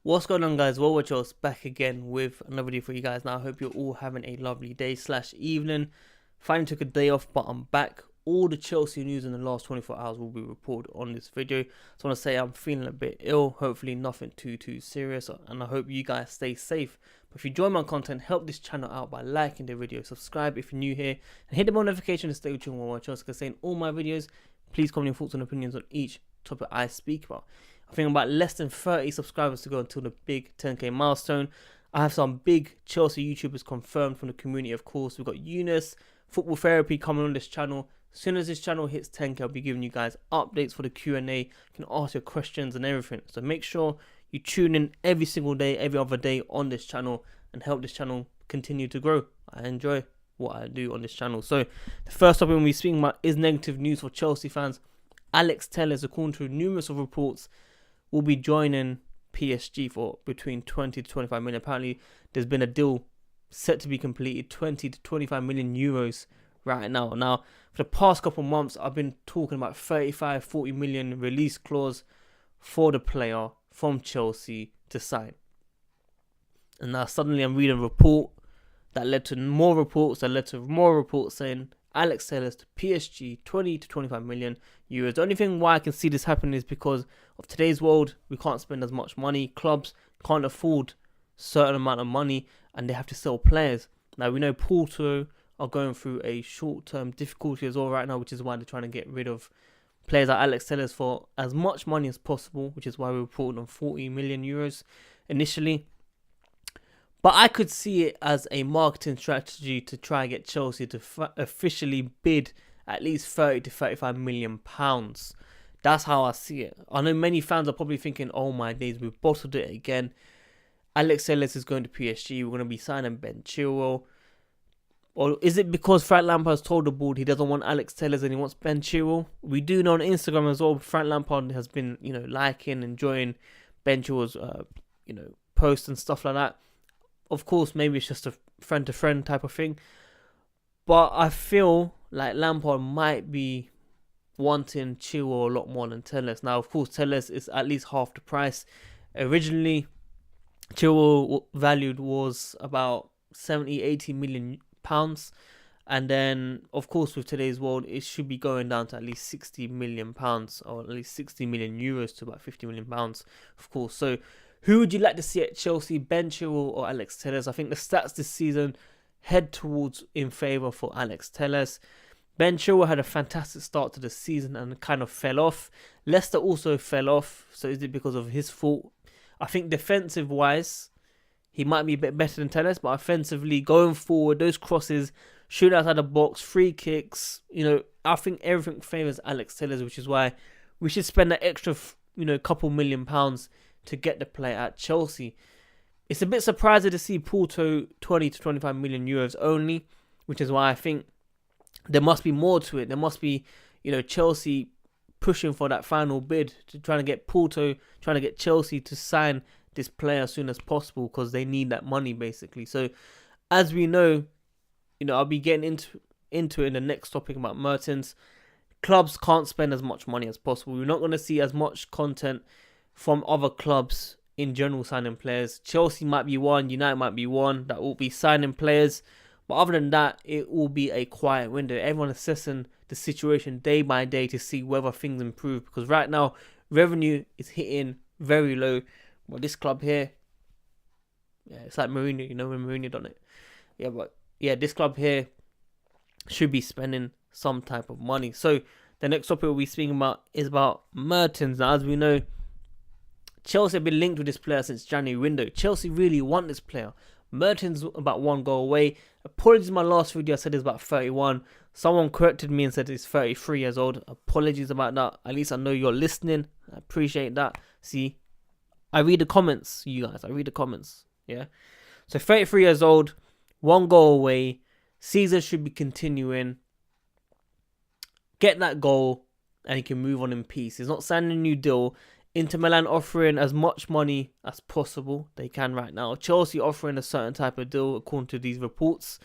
What's going on, guys? Well, we're back again with another video for you guys. Now, I hope you're all having a lovely day slash evening. Finally took a day off, but I'm back. All the Chelsea news in the last 24 hours will be reported on this video. So I want to say I'm feeling a bit ill. Hopefully nothing too serious, and I hope you guys stay safe. But if you enjoy my content, help this channel out by liking the video, subscribe if you're new here, and hit the bell notification to stay with you while watching Chelsea. Because in all my videos, please comment your thoughts and opinions on each topic I speak about. I think about less than 30 subscribers to go until the big 10k milestone. I have some big Chelsea YouTubers confirmed from the community, of course. We've got Eunice, Football Therapy coming on this channel. As soon as this channel hits 10k, I'll be giving you guys updates for the Q&A. You can ask your questions and everything. So make sure you tune in every single day, every other day on this channel and help this channel continue to grow. I enjoy what I do on this channel. So the first topic we'll be speaking about is negative news for Chelsea fans. Alex Telles, according to numerous of reports, will be joining PSG for between 20 to 25 million. Apparently, there's been a deal set to be completed, 20 to 25 million euros right now. Now, for the past couple of months, I've been talking about 35, 40 million release clause for the player from Chelsea to sign. And now suddenly I'm reading a report that led to more reports, saying Alex Telles to PSG, 20 to 25 million euros. The only thing why I can see this happening is because of today's world. We can't spend as much money. Clubs can't afford certain amount of money and they have to sell players. Now, we know Porto are going through a short-term difficulty as well right now, which is why they're trying to get rid of players like Alex Telles for as much money as possible, which is why we reported on 40 million euros initially. But I could see it as a marketing strategy to try and get Chelsea to officially bid at least 30 to 35 million pounds. That's how I see it. I know many fans are probably thinking, oh my days, we've bottled it again. Alex Telles is going to PSG. We're going to be signing Ben Chilwell. Or is it because Frank Lampard has told the board he doesn't want Alex Telles and he wants Ben Chilwell? We do know on Instagram as well, Frank Lampard has been, liking, enjoying Ben Chilwell's, posts and stuff like that. Of course, maybe it's just a friend-to-friend type of thing. But I feel like Lampard might be wanting Chilwell a lot more than Telles. Now, of course, Telles is at least half the price. Originally, Chilwell valued was about 70, 80 million pounds. And then, of course, with today's world, it should be going down to at least 60 million pounds, or at least 60 million euros to about 50 million pounds, of course. So, who would you like to see at Chelsea, Ben Chilwell or Alex Telles? I think the stats this season head towards in favour for Alex Telles. Ben Chilwell had a fantastic start to the season and kind of fell off. Leicester also fell off. So is it because of his fault? I think defensive-wise, he might be a bit better than Telles, but offensively, going forward, those crosses, shooting outside the box, free kicks, I think everything favours Alex Telles, which is why we should spend that extra, couple million pounds to get the player at Chelsea. It's a bit surprising to see Porto 20 to 25 million euros only, which is why I think there must be more to it. There must be, Chelsea pushing for that final bid to try to get Porto, trying to get Chelsea to sign this player as soon as possible because they need that money basically. So as we know, I'll be getting into it in the next topic about Mertens. Clubs can't spend as much money as possible. We're not going to see as much content from other clubs in general signing players. Chelsea might be one, United might be one that will be signing players. But other than that, it will be a quiet window. Everyone assessing the situation day by day to see whether things improve. Because right now, revenue is hitting very low. Well, this club here, it's like Mourinho, when Mourinho done it. This club here should be spending some type of money. So the next topic we'll be speaking about is about Mertens. Now, as we know, Chelsea have been linked with this player since January window. Chelsea really want this player. Mertens about one goal away. Apologies, in my last video I said he's about 31. Someone corrected me and said he's 33 years old. Apologies about that. At least I know you're listening. I appreciate that. See, I read the comments, you guys. I read the comments. Yeah. So 33 years old, one goal away. Season should be continuing. Get that goal and he can move on in peace. He's not signing a new deal. Inter Milan offering as much money as possible. They can right now. Chelsea offering a certain type of deal according to these reports.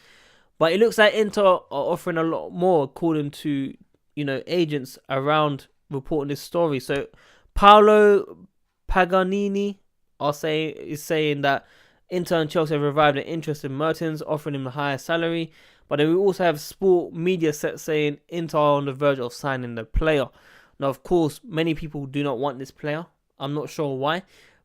But it looks like Inter are offering a lot more according to, agents around reporting this story. So Paolo Paganini is saying that Inter and Chelsea have revived their interest in Mertens, offering him a higher salary. But then we also have sport media set saying Inter are on the verge of signing the player. Now, of course, many people do not want this player. I'm not sure why,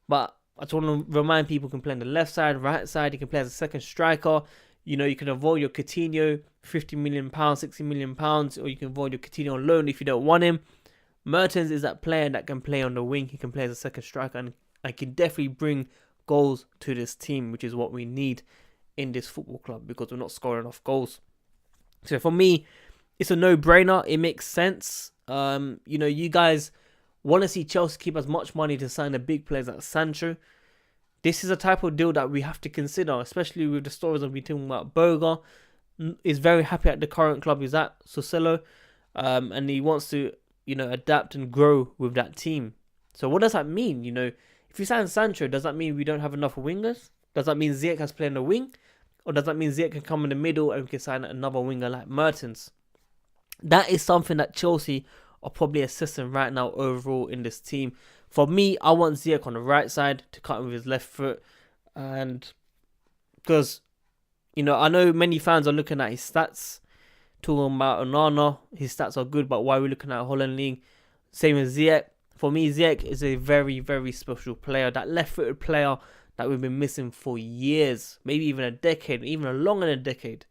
but I just want to remind people he can play on the left side, right side. He can play as a second striker. You know, you can avoid your Coutinho, £50 million, £60 million, or you can avoid your Coutinho on loan if you don't want him. Mertens is that player that can play on the wing. He can play as a second striker and can definitely bring goals to this team, which is what we need in this football club because we're not scoring enough goals. So for me, it's a no-brainer. It makes sense. You know, you guys want to see Chelsea keep as much money to sign the big players like Sancho. This is a type of deal that we have to consider, especially with the stories I've been talking about. Berger is very happy at the current club he's at, Soselo, and he wants to, you know, adapt and grow with that team. So what does that mean? You know, if you sign Sancho, does that mean we don't have enough wingers? Does that mean Ziyech has to play in the wing? Or does that mean Ziyech can come in the middle and we can sign another winger like Mertens? That is something that Chelsea are probably assessing right now overall in this team. For me, I want Ziyech on the right side to cut him with his left foot. And because, you know, I know many fans are looking at his stats, talking about Onana. His stats are good, but why are we looking at Holland League? Same as Ziyech. For me, Ziyech is a very, very special player. That left-footed player that we've been missing for years, maybe even a decade, even longer than a decade.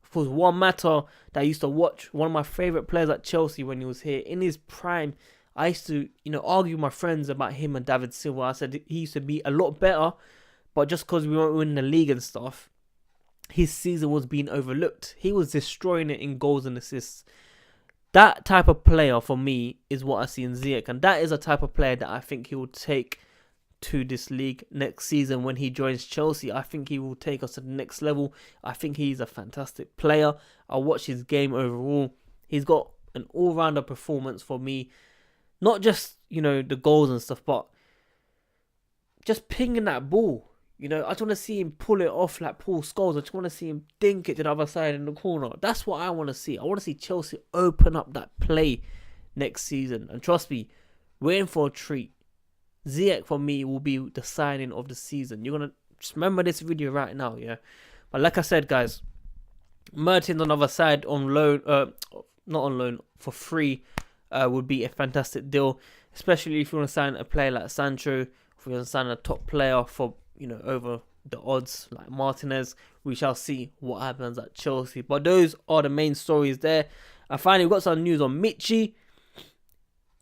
Of course, Juan Mata that I used to watch, one of my favourite players at Chelsea when he was here, in his prime, I used to, you know, argue with my friends about him and David Silva. I said he used to be a lot better, but just because we weren't winning the league and stuff, his season was being overlooked. He was destroying it in goals and assists. That type of player, for me, is what I see in Ziyech. And that is a type of player that I think he will take to this league next season when he joins Chelsea. I think he will take us to the next level. I think he's a fantastic player. I watch his game overall. He's got an all-rounder performance for me. Not just, you know, the goals and stuff, but just pinging that ball. You know, I just want to see him pull it off like Paul Scholes. I just want to see him dink it to the other side in the corner. That's what I want to see. I want to see Chelsea open up that play next season. And trust me, we're in for a treat. Ziyech, for me, will be the signing of the season. You're going to just remember this video right now, yeah? But like I said, guys, Mertens on the other side on loan, not on loan, for free, would be a fantastic deal. Especially if you want to sign a player like Sancho, if you want to sign a top player for, you know, over the odds like Martinez. We shall see what happens at Chelsea. But those are the main stories there. And finally, we've got some news on Michy.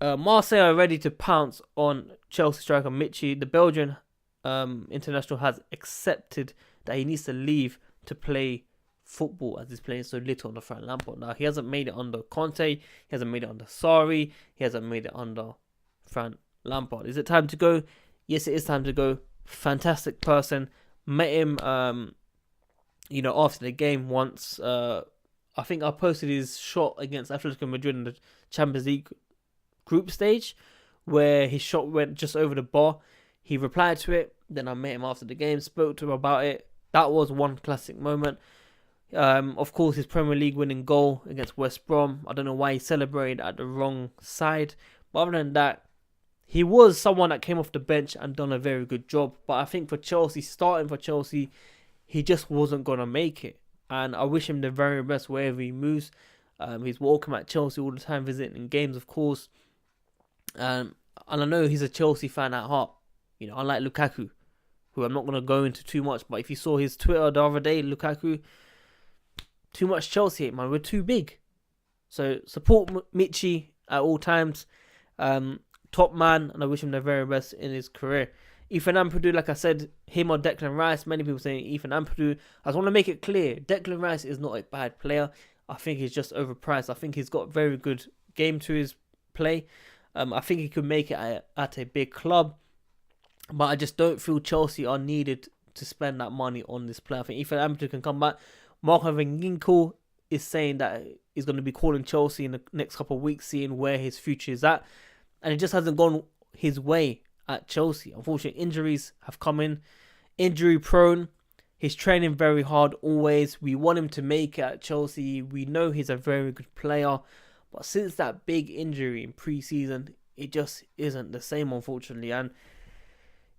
Marseille are ready to pounce on Chelsea striker Michy. The Belgian international has accepted that he needs to leave to play football as he's playing so little under Frank Lampard. Now, he hasn't made it under Conte. He hasn't made it under Sarri. He hasn't made it under Frank Lampard. Is it time to go? Yes, it is time to go. Fantastic person. Met him, you know, after the game once. I think I posted his shot against Atletico Madrid in the Champions League group stage, where his shot went just over the bar. He replied to it. Then I met him after the game, spoke to him about it. That was one classic moment. Of course, his Premier League winning goal against West Brom. I don't know why he celebrated at the wrong side. But other than that, he was someone that came off the bench and done a very good job. But I think for Chelsea, starting for Chelsea, he just wasn't going to make it. And I wish him the very best wherever he moves. He's welcome at Chelsea all the time, visiting games, of course. And I know he's a Chelsea fan at heart. You know, unlike Lukaku, who I'm not going to go into too much. But if you saw his Twitter the other day, Lukaku, too much Chelsea hate, man. We're too big. So support Michy at all times. Top man, and I wish him the very best in his career. Ethan Ampadu, like I said, him or Declan Rice. Many people saying Ethan Ampadu. I just want to make it clear, Declan Rice is not a bad player. I think he's just overpriced. I think he's got very good game to his play. I think he could make it at a big club. But I just don't feel Chelsea are needed to spend that money on this player. I think Ethan Ampadu can come back. Marco Van Ginkel is saying that he's going to be calling Chelsea in the next couple of weeks, seeing where his future is at. And it just hasn't gone his way at Chelsea. Unfortunately, injuries have come in. Injury prone. He's training very hard always. We want him to make it at Chelsea. We know he's a very good player. But since that big injury in pre-season, it just isn't the same, unfortunately. And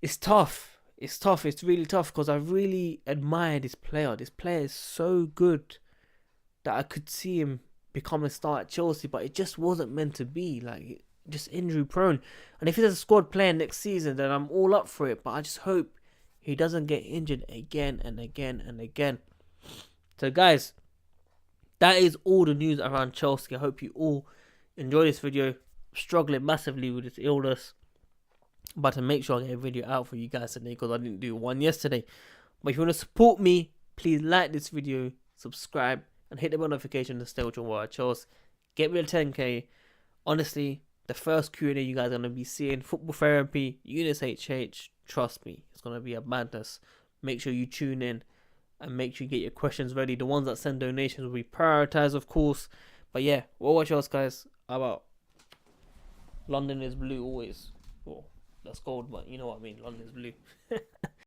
it's tough. It's tough. It's really tough because I really admire this player. This player is so good that I could see him become a star at Chelsea, but it just wasn't meant to be. Like, just injury prone. And if he's a squad player next season, then I'm all up for it. But I just hope he doesn't get injured again and again and again. So, guys, that is all the news around Chelsea. I hope you all enjoy this video. I'm struggling massively with this illness, but to make sure I get a video out for you guys today because I didn't do one yesterday. But if you want to support me, please like this video, subscribe, and hit the bell notification to stay with your watch. Chose. Get me to 10k. Honestly, the first Q&A you guys are going to be seeing, football therapy, Eunice HH, trust me, it's going to be a madness. Make sure you tune in and make sure you get your questions ready. The ones that send donations will be prioritized, of course. But yeah, we'll watch us, guys. How about London is blue always? Well, that's gold, but you know what I mean. London is blue.